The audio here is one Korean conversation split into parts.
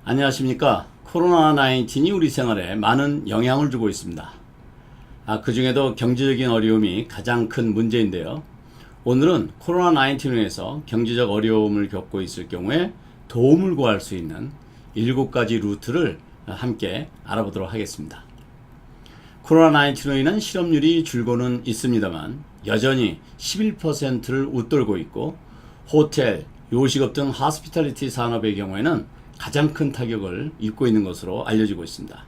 안녕하십니까. 코로나19이 우리 생활에 많은 영향을 주고 있습니다. 그 중에도 경제적인 어려움이 가장 큰 문제인데요. 오늘은 코로나19로 인해서 경제적 어려움을 겪고 있을 경우에 도움을 구할 수 있는 7가지 루트를 함께 알아보도록 하겠습니다. 코로나19로 인한 실업률이 줄고는 있습니다만 여전히 11%를 웃돌고 있고, 호텔, 요식업 등 하스피탈리티 산업의 경우에는 가장 큰 타격을 입고 있는 것으로 알려지고 있습니다.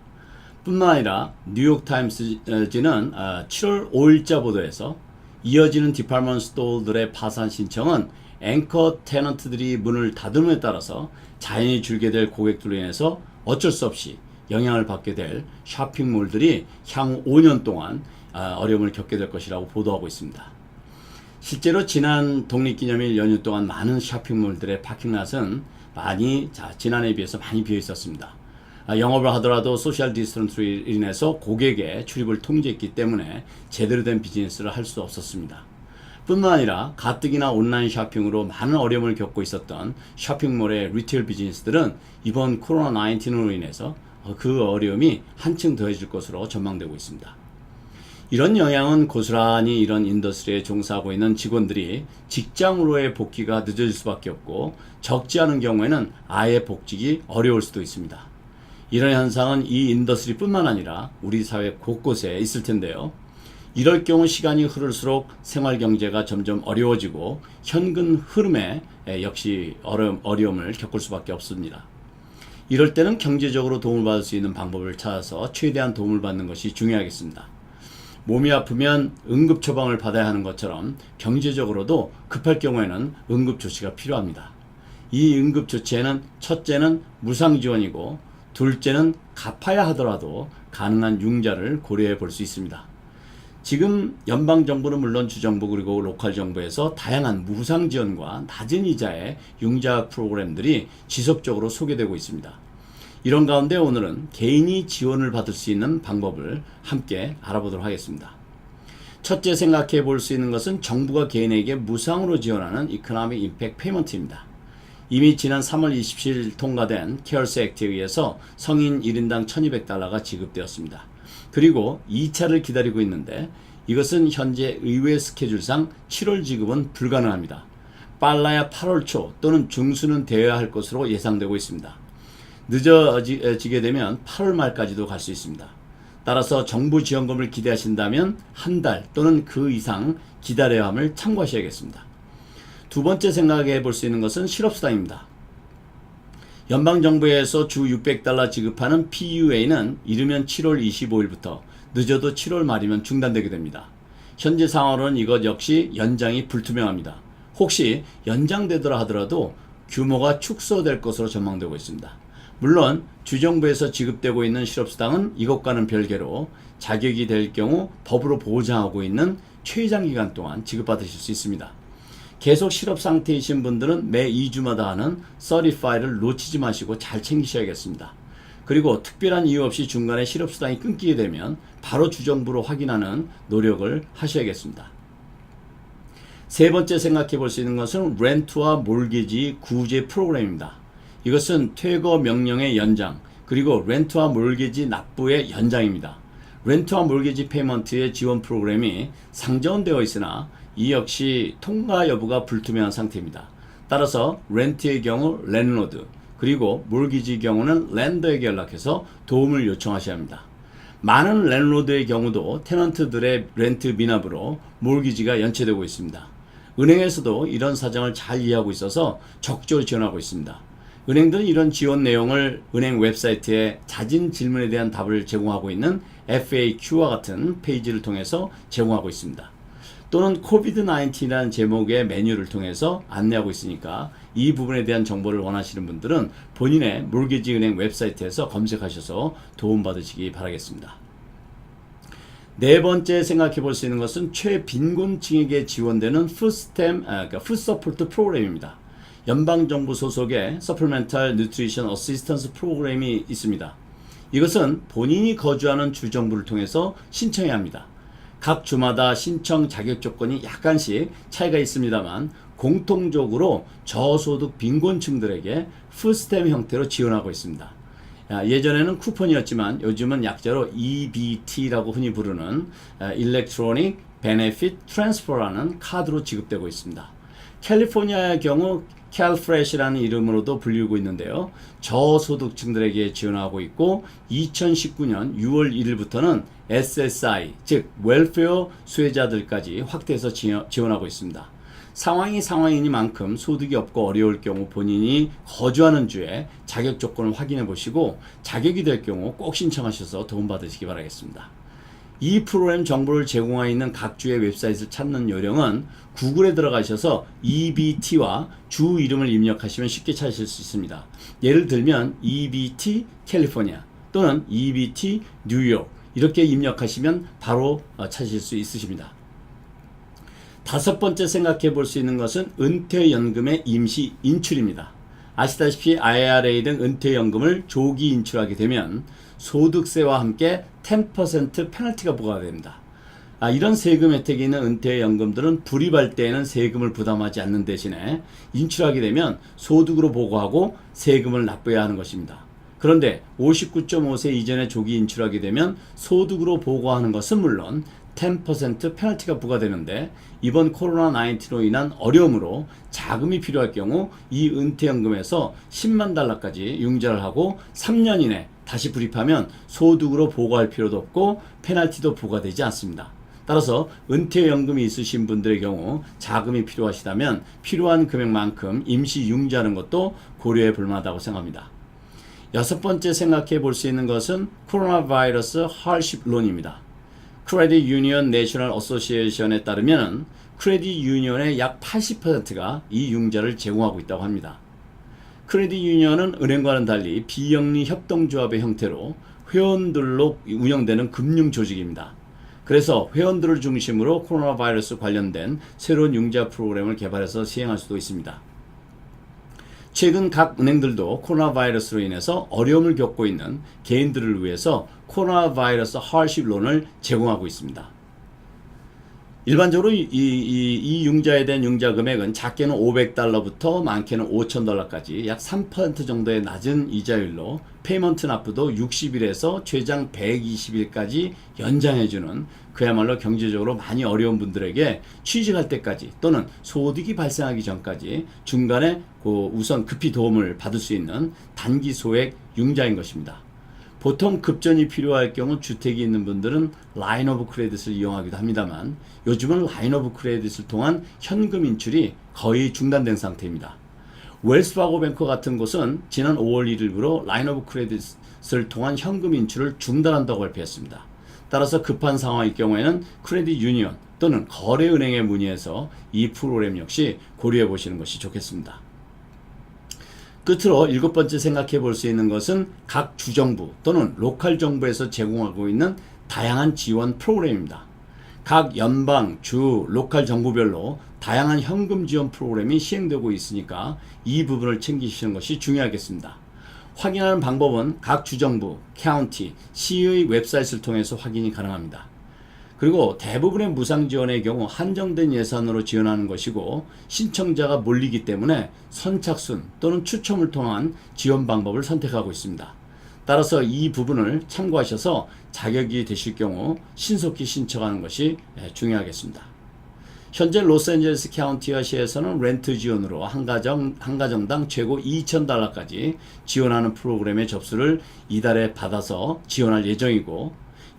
뿐만 아니라 뉴욕타임스는 7월 5일자 보도에서 이어지는 디파트먼트 스토어들의 파산 신청은 앵커 테넌트들이 문을 닫음에 따라서 자연히 줄게 될 고객들로 인해서 어쩔 수 없이 영향을 받게 될 쇼핑몰들이 향후 5년 동안 어려움을 겪게 될 것이라고 보도하고 있습니다. 실제로 지난 독립기념일 연휴 동안 많은 쇼핑몰들의 파킹랏은 지난해에 비해서 많이 비어 있었습니다. 영업을 하더라도 소셜 디스턴스로 인해서 고객의 출입을 통제했기 때문에 제대로 된 비즈니스를 할 수 없었습니다. 뿐만 아니라 가뜩이나 온라인 쇼핑으로 많은 어려움을 겪고 있었던 쇼핑몰의 리테일 비즈니스들은 이번 코로나19로 인해서 그 어려움이 한층 더해질 것으로 전망되고 있습니다. 이런 영향은 고스란히 이런 인더스트리에 종사하고 있는 직원들이 직장으로의 복귀가 늦어질 수밖에 없고, 적지 않은 경우에는 아예 복직이 어려울 수도 있습니다. 이런 현상은 이 인더스트리 뿐만 아니라 우리 사회 곳곳에 있을 텐데요. 이럴 경우 시간이 흐를수록 생활 경제가 점점 어려워지고 현금 흐름에 역시 어려움을 겪을 수밖에 없습니다. 이럴 때는 경제적으로 도움을 받을 수 있는 방법을 찾아서 최대한 도움을 받는 것이 중요하겠습니다. 몸이 아프면 응급 처방을 받아야 하는 것처럼 경제적으로도 급할 경우에는 응급 조치가 필요합니다. 이 응급 조치에는 첫째는 무상 지원이고, 둘째는 갚아야 하더라도 가능한 융자를 고려해 볼 수 있습니다. 지금 연방정부는 물론 주정부 그리고 로컬 정부에서 다양한 무상 지원과 낮은 이자의 융자 프로그램들이 지속적으로 소개되고 있습니다. 이런 가운데 오늘은 개인이 지원을 받을 수 있는 방법을 함께 알아보도록 하겠습니다. 첫째 생각해 볼 수 있는 것은 정부가 개인에게 무상으로 지원하는 이코노믹 임팩트 페이먼트입니다. 이미 지난 3월 27일 통과된 케어스 액트에 의해서 성인 1인당 $1,200가 지급되었습니다. 그리고 2차를 기다리고 있는데, 이것은 현재 의회 스케줄상 7월 지급은 불가능합니다. 빨라야 8월 초 또는 중순은 되어야 할 것으로 예상되고 있습니다. 늦어지게 되면 8월 말까지도 갈 수 있습니다. 따라서 정부 지원금을 기대하신다면 한 달 또는 그 이상 기다려야 함을 참고하셔야겠습니다. 두 번째 생각해 볼 수 있는 것은 실업수당입니다. 연방정부에서 주 $600 지급하는 PUA는 이르면 7월 25일부터 늦어도 7월 말이면 중단되게 됩니다. 현재 상황으로는 이것 역시 연장이 불투명합니다. 혹시 연장되더라 하더라도 규모가 축소될 것으로 전망되고 있습니다. 물론 주정부에서 지급되고 있는 실업수당은 이것과는 별개로 자격이 될 경우 법으로 보장하고 있는 최장기간 동안 지급받으실 수 있습니다. 계속 실업 상태이신 분들은 매 2주마다 하는 35를 놓치지 마시고 잘 챙기셔야겠습니다. 그리고 특별한 이유 없이 중간에 실업수당이 끊기게 되면 바로 주정부로 확인하는 노력을 하셔야겠습니다. 세 번째 생각해 볼 수 있는 것은 렌트와 몰기지 구제 프로그램입니다. 이것은 퇴거 명령의 연장, 그리고 렌트와 몰기지 납부의 연장입니다. 렌트와 몰기지 페이먼트의 지원 프로그램이 상정은 되어 있으나 이 역시 통과 여부가 불투명한 상태입니다. 따라서 렌트의 경우 랜로드, 그리고 몰기지의 경우는 랜더에게 연락해서 도움을 요청하셔야 합니다. 많은 랜로드의 경우도 테넌트들의 렌트 미납으로 몰기지가 연체되고 있습니다. 은행에서도 이런 사정을 잘 이해하고 있어서 적극적으로 지원하고 있습니다. 은행들은 이런 지원 내용을 은행 웹사이트에 잦은 질문에 대한 답을 제공하고 있는 FAQ와 같은 페이지를 통해서 제공하고 있습니다. 또는 COVID-19이라는 제목의 메뉴를 통해서 안내하고 있으니까 이 부분에 대한 정보를 원하시는 분들은 본인의 몰기지 은행 웹사이트에서 검색하셔서 도움받으시기 바라겠습니다. 네 번째 생각해 볼 수 있는 것은 최빈곤층에게 지원되는 푸드 서포트 프로그램입니다. 연방정부 소속의 Supplemental Nutrition Assistance 프로그램이 있습니다. 이것은 본인이 거주하는 주정부를 통해서 신청해야 합니다. 각 주마다 신청 자격 조건이 약간씩 차이가 있습니다만 공통적으로 저소득 빈곤층들에게 푸스탬 형태로 지원하고 있습니다. 예전에는 쿠폰이었지만 요즘은 약자로 EBT라고 흔히 부르는 Electronic Benefit Transfer라는 카드로 지급되고 있습니다. 캘리포니아의 경우 캘프레시라는 이름으로도 불리고 있는데요. 저소득층들에게 지원하고 있고 2019년 6월 1일부터는 SSI, 즉 웰페어 수혜자들까지 확대해서 지원하고 있습니다. 상황이니만큼 소득이 없고 어려울 경우 본인이 거주하는 주에 자격 조건을 확인해 보시고 자격이 될 경우 꼭 신청하셔서 도움받으시기 바라겠습니다. 이 프로그램 정보를 제공하고 있는 각 주의 웹사이트를 찾는 요령은 구글에 들어가셔서 EBT와 주 이름을 입력하시면 쉽게 찾으실 수 있습니다. 예를 들면 EBT 캘리포니아 또는 EBT 뉴욕 이렇게 입력하시면 바로 찾으실 수 있으십니다. 다섯 번째 생각해 볼 수 있는 것은 은퇴연금의 임시 인출입니다. 아시다시피 IRA 등 은퇴연금을 조기 인출하게 되면 소득세와 함께 10% 페널티가 부과됩니다. 이런 세금 혜택이 있는 은퇴연금들은 불입할 때에는 세금을 부담하지 않는 대신에 인출하게 되면 소득으로 보고하고 세금을 납부해야 하는 것입니다. 그런데 59.5세 이전에 조기 인출하게 되면 소득으로 보고하는 것은 물론 10% 페널티가 부과되는데 이번 코로나19로 인한 어려움으로 자금이 필요할 경우 이 은퇴연금에서 10만 달러까지 융자를 하고 3년 이내 다시 불입하면 소득으로 보고할 필요도 없고 페널티도 부과되지 않습니다. 따라서 은퇴연금이 있으신 분들의 경우 자금이 필요하시다면 필요한 금액만큼 임시 융자하는 것도 고려해 볼 만하다고 생각합니다. 여섯 번째 생각해 볼 수 있는 것은 코로나 바이러스 하드십 론입니다. 크레딧 유니언 내셔널 어소시에이션에 따르면 크레딧 유니언의 약 80%가 이 융자를 제공하고 있다고 합니다. 크레딧 유니언은 은행과는 달리 비영리 협동조합의 형태로 회원들로 운영되는 금융 조직입니다. 그래서 회원들을 중심으로 코로나 바이러스 관련된 새로운 융자 프로그램을 개발해서 시행할 수도 있습니다. 최근 각 은행들도 코로나 바이러스로 인해서 어려움을 겪고 있는 개인들을 위해서 코로나 바이러스 하드십 론을 제공하고 있습니다. 일반적으로 이 융자에 대한 융자 금액은 작게는 $500부터 많게는 $5,000까지 약 3% 정도의 낮은 이자율로 페이먼트 납부도 60일에서 최장 120일까지 연장해주는 그야말로 경제적으로 많이 어려운 분들에게 취직할 때까지 또는 소득이 발생하기 전까지 중간에 우선 급히 도움을 받을 수 있는 단기 소액 융자인 것입니다. 보통 급전이 필요할 경우 주택이 있는 분들은 라인 오브 크레딧을 이용하기도 합니다만 요즘은 라인 오브 크레딧을 통한 현금 인출이 거의 중단된 상태입니다. 웰스파고뱅크 같은 곳은 지난 5월 1일부로 라인 오브 크레딧을 통한 현금 인출을 중단한다고 발표했습니다. 따라서 급한 상황일 경우에는 크레딧 유니언 또는 거래은행에 문의해서 이 프로그램 역시 고려해 보시는 것이 좋겠습니다. 끝으로 일곱 번째 생각해 볼 수 있는 것은 각 주정부 또는 로컬 정부에서 제공하고 있는 다양한 지원 프로그램입니다. 각 연방, 주, 로컬 정부별로 다양한 현금 지원 프로그램이 시행되고 있으니까 이 부분을 챙기시는 것이 중요하겠습니다. 확인하는 방법은 각 주정부, 카운티, 시의 웹사이트를 통해서 확인이 가능합니다. 그리고 대부분의 무상 지원의 경우 한정된 예산으로 지원하는 것이고 신청자가 몰리기 때문에 선착순 또는 추첨을 통한 지원 방법을 선택하고 있습니다. 따라서 이 부분을 참고하셔서 자격이 되실 경우 신속히 신청하는 것이 중요하겠습니다. 현재 로스앤젤레스 카운티와 시에서는 렌트 지원으로 한 가정당 최고 $2,000까지 지원하는 프로그램의 접수를 이달에 받아서 지원할 예정이고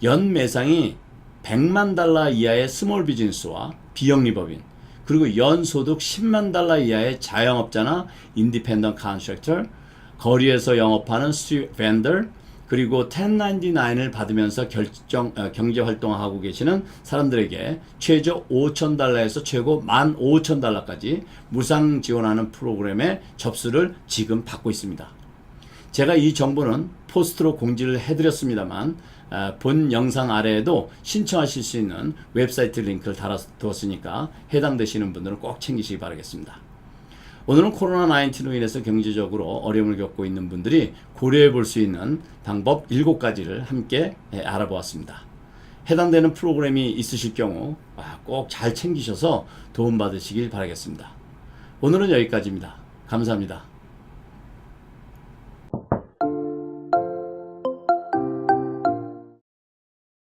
연 매상이 $100만 이하의 스몰 비즈니스와 비영리법인 그리고 연소득 $100만 이하의 자영업자나 인디펜던트 컨트랙터 거리에서 영업하는 스트리트 벤더 그리고 1099을 받으면서 경제활동을 하고 계시는 사람들에게 최저 $5,000에서 최고 $15,000까지 무상 지원하는 프로그램의 접수를 지금 받고 있습니다. 제가 이 정보는 포스트로 공지를 해드렸습니다만 본 영상 아래에도 신청하실 수 있는 웹사이트 링크를 달아두었으니까 해당되시는 분들은 꼭 챙기시기 바라겠습니다. 오늘은 코로나19로 인해서 경제적으로 어려움을 겪고 있는 분들이 고려해 볼 수 있는 방법 7가지를 함께 알아보았습니다. 해당되는 프로그램이 있으실 경우 꼭 잘 챙기셔서 도움받으시길 바라겠습니다. 오늘은 여기까지입니다. 감사합니다.